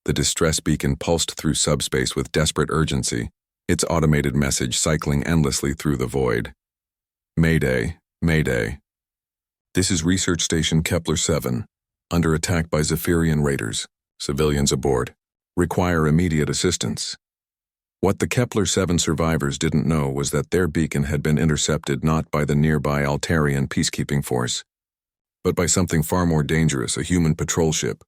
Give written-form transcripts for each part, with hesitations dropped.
The distress beacon pulsed through subspace with desperate urgency, its automated message cycling endlessly through the void. Mayday, Mayday. This is Research Station Kepler-7, under attack by Zephyrian raiders. Civilians aboard. Require immediate assistance. What the Kepler-7 survivors didn't know was that their beacon had been intercepted not by the nearby Altarian peacekeeping force, but by something far more dangerous, a human patrol ship.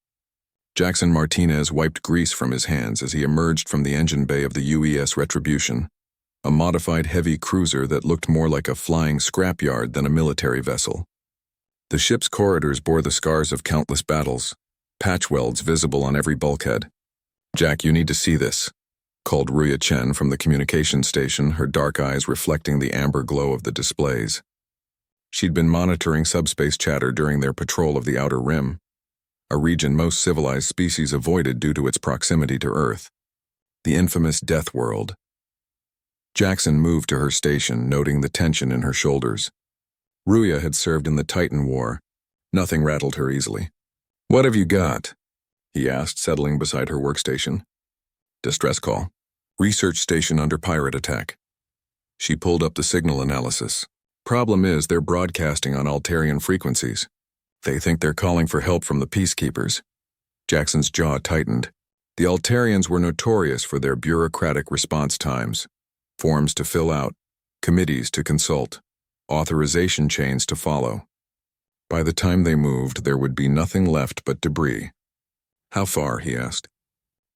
Jackson Martinez wiped grease from his hands as he emerged from the engine bay of the UES Retribution, a modified heavy cruiser that looked more like a flying scrapyard than a military vessel. The ship's corridors bore the scars of countless battles, patch welds visible on every bulkhead. "Jack, you need to see this," called Ruya Chen from the communication station, her dark eyes reflecting the amber glow of the displays. She'd been monitoring subspace chatter during their patrol of the Outer Rim, a region most civilized species avoided due to its proximity to Earth. The infamous Death World. Jackson moved to her station, noting the tension in her shoulders. Ruya had served in the Titan War. Nothing rattled her easily. "What have you got?" he asked, settling beside her workstation. "Distress call. Research station under pirate attack." She pulled up the signal analysis. "Problem is, they're broadcasting on Altarian frequencies. They think they're calling for help from the peacekeepers." Jackson's jaw tightened. The Altarians were notorious for their bureaucratic response times. Forms to fill out, committees to consult, authorization chains to follow. By the time they moved, there would be nothing left but debris. "How far?" he asked.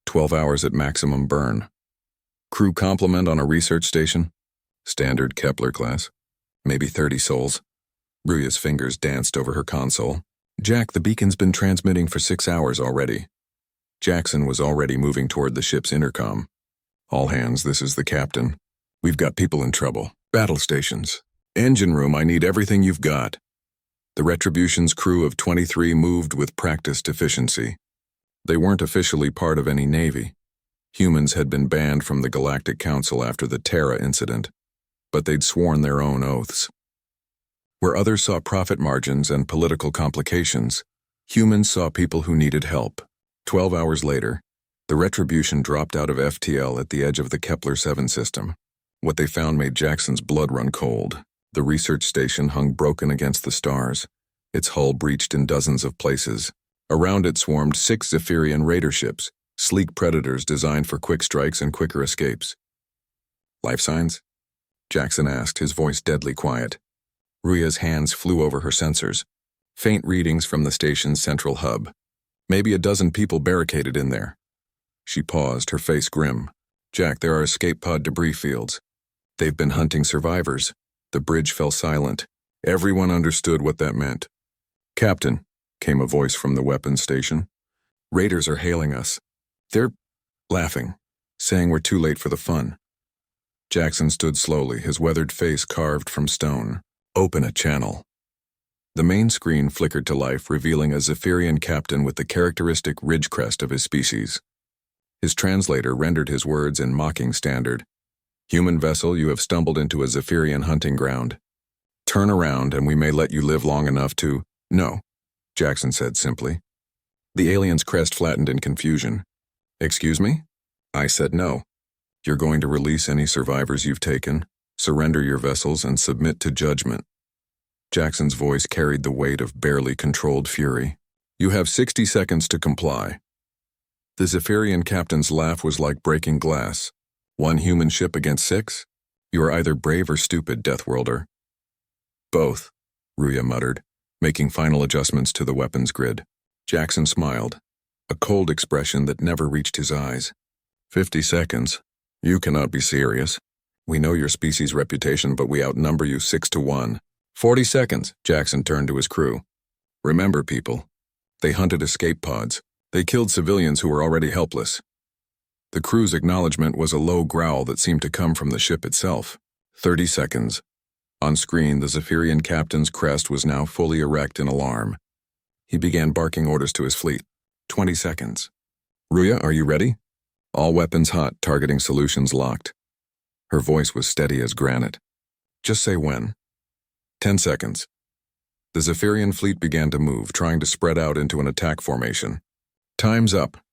12 hours at maximum burn. "Crew complement on a research station?" "Standard Kepler class. Maybe 30 souls." Ruya's fingers danced over her console. "Jack, the beacon's been transmitting for 6 hours already." Jackson was already moving toward the ship's intercom. "All hands, this is the captain. We've got people in trouble. Battle stations. Engine room, I need everything you've got." The Retribution's crew of 23 moved with practiced efficiency. They weren't officially part of any navy. Humans had been banned from the Galactic Council after the Terra incident, but they'd sworn their own oaths. Where others saw profit margins and political complications, humans saw people who needed help. 12 hours later, the Retribution dropped out of FTL at the edge of the Kepler-7 system. What they found made Jackson's blood run cold. The research station hung broken against the stars, its hull breached in dozens of places. Around it swarmed 6 Zephyrian raider ships, sleek predators designed for quick strikes and quicker escapes. "Life signs?" Jackson asked, his voice deadly quiet. Ruya's hands flew over her sensors. Faint readings from the station's central hub. Maybe a dozen people barricaded in there. She paused, her face grim. "Jack, there are escape pod debris fields. They've been hunting survivors." The bridge fell silent. Everyone understood what that meant. "Captain," came a voice from the weapons station. "Raiders are hailing us. They're laughing, saying we're too late for the fun." Jackson stood slowly, his weathered face carved from stone. "Open a channel." The main screen flickered to life, revealing a Zephyrian captain with the characteristic ridge crest of his species. His translator rendered his words in mocking standard. "Human vessel, you have stumbled into a Zephyrian hunting ground. Turn around and we may let you live long enough to—" "No," Jackson said simply. The alien's crest flattened in confusion. "Excuse me?" "I said no. You're going to release any survivors you've taken, surrender your vessels, and submit to judgment." Jackson's voice carried the weight of barely controlled fury. "You have 60 seconds to comply." The Zephyrian captain's laugh was like breaking glass. "1 human ship against 6? You are either brave or stupid, Deathworlder." "Both," Ruya muttered, making final adjustments to the weapons grid. Jackson smiled, a cold expression that never reached his eyes. 50 seconds. You cannot be serious. We know your species' reputation, but we outnumber you 6-1. 40 seconds, Jackson turned to his crew. "Remember, people, they hunted escape pods. They killed civilians who were already helpless." The crew's acknowledgement was a low growl that seemed to come from the ship itself. 30 seconds. On screen, the Zephyrian captain's crest was now fully erect in alarm. He began barking orders to his fleet. 20 seconds. "Ruya, are you ready?" "All weapons hot, targeting solutions locked." Her voice was steady as granite. "Just say when." 10 seconds. The Zephyrian fleet began to move, trying to spread out into an attack formation. "Time's up."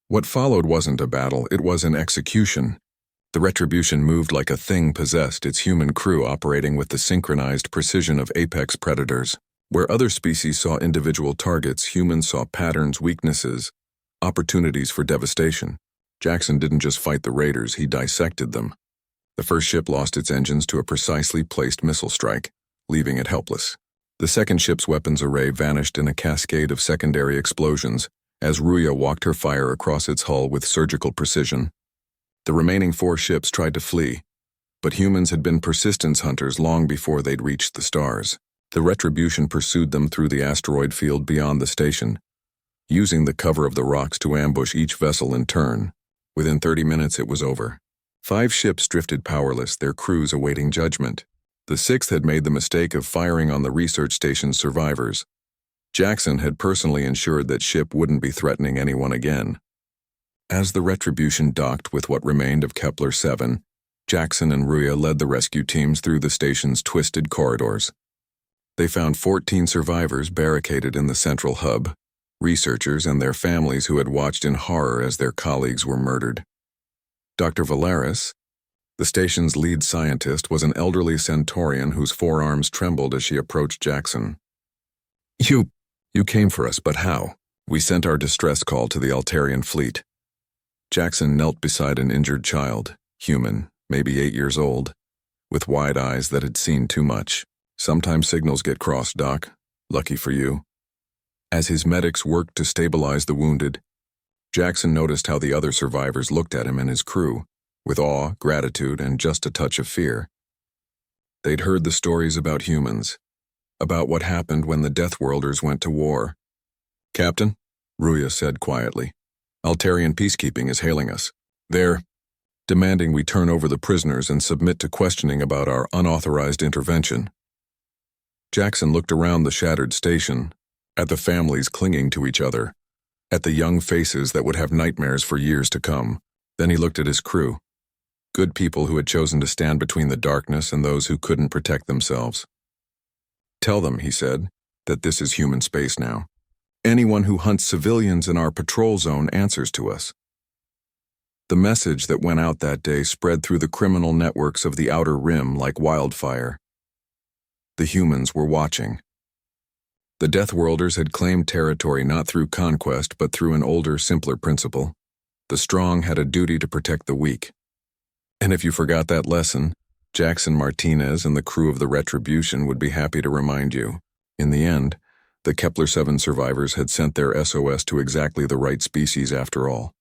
What followed wasn't a battle, it was an execution. The Retribution moved like a thing possessed, its human crew operating with the synchronized precision of apex predators. Where other species saw individual targets, humans saw patterns, weaknesses, opportunities for devastation. Jackson didn't just fight the raiders, he dissected them. The first ship lost its engines to a precisely placed missile strike, leaving it helpless. The second ship's weapons array vanished in a cascade of secondary explosions as Ruya walked her fire across its hull with surgical precision. The remaining 4 ships tried to flee, but humans had been persistence hunters long before they'd reached the stars. The Retribution pursued them through the asteroid field beyond the station, using the cover of the rocks to ambush each vessel in turn. Within 30 minutes it was over. 5 ships drifted powerless, their crews awaiting judgment. The 6th had made the mistake of firing on the research station's survivors. Jackson had personally ensured that ship wouldn't be threatening anyone again. As the Retribution docked with what remained of Kepler 7, Jackson and Ruya led the rescue teams through the station's twisted corridors. They found 14 survivors barricaded in the central hub, researchers and their families who had watched in horror as their colleagues were murdered. Dr. Valaris, the station's lead scientist, was an elderly Centaurian whose forearms trembled as she approached Jackson. You came for us, but how? We sent our distress call to the Altarian fleet. Jackson knelt beside an injured child, human, maybe 8 years old, with wide eyes that had seen too much. Sometimes signals get crossed, Doc. Lucky for you. As his medics worked to stabilize the wounded, Jackson noticed how the other survivors looked at him and his crew, with awe, gratitude, and just a touch of fear. They'd heard the stories about humans, about what happened when the Deathworlders went to war. Captain, Ruya said quietly, Altarian peacekeeping is hailing us. They're demanding we turn over the prisoners and submit to questioning about our unauthorized intervention. Jackson looked around the shattered station, at the families clinging to each other, at the young faces that would have nightmares for years to come. Then he looked at his crew. Good people who had chosen to stand between the darkness and those who couldn't protect themselves. Tell them, he said, that this is human space now. Anyone who hunts civilians in our patrol zone answers to us. The message that went out that day spread through the criminal networks of the Outer Rim like wildfire. The humans were watching. The Deathworlders had claimed territory not through conquest but through an older, simpler principle. The strong had a duty to protect the weak. And if you forgot that lesson, Jackson Martinez and the crew of the Retribution would be happy to remind you. In the end, the Kepler 7 survivors had sent their SOS to exactly the right species after all.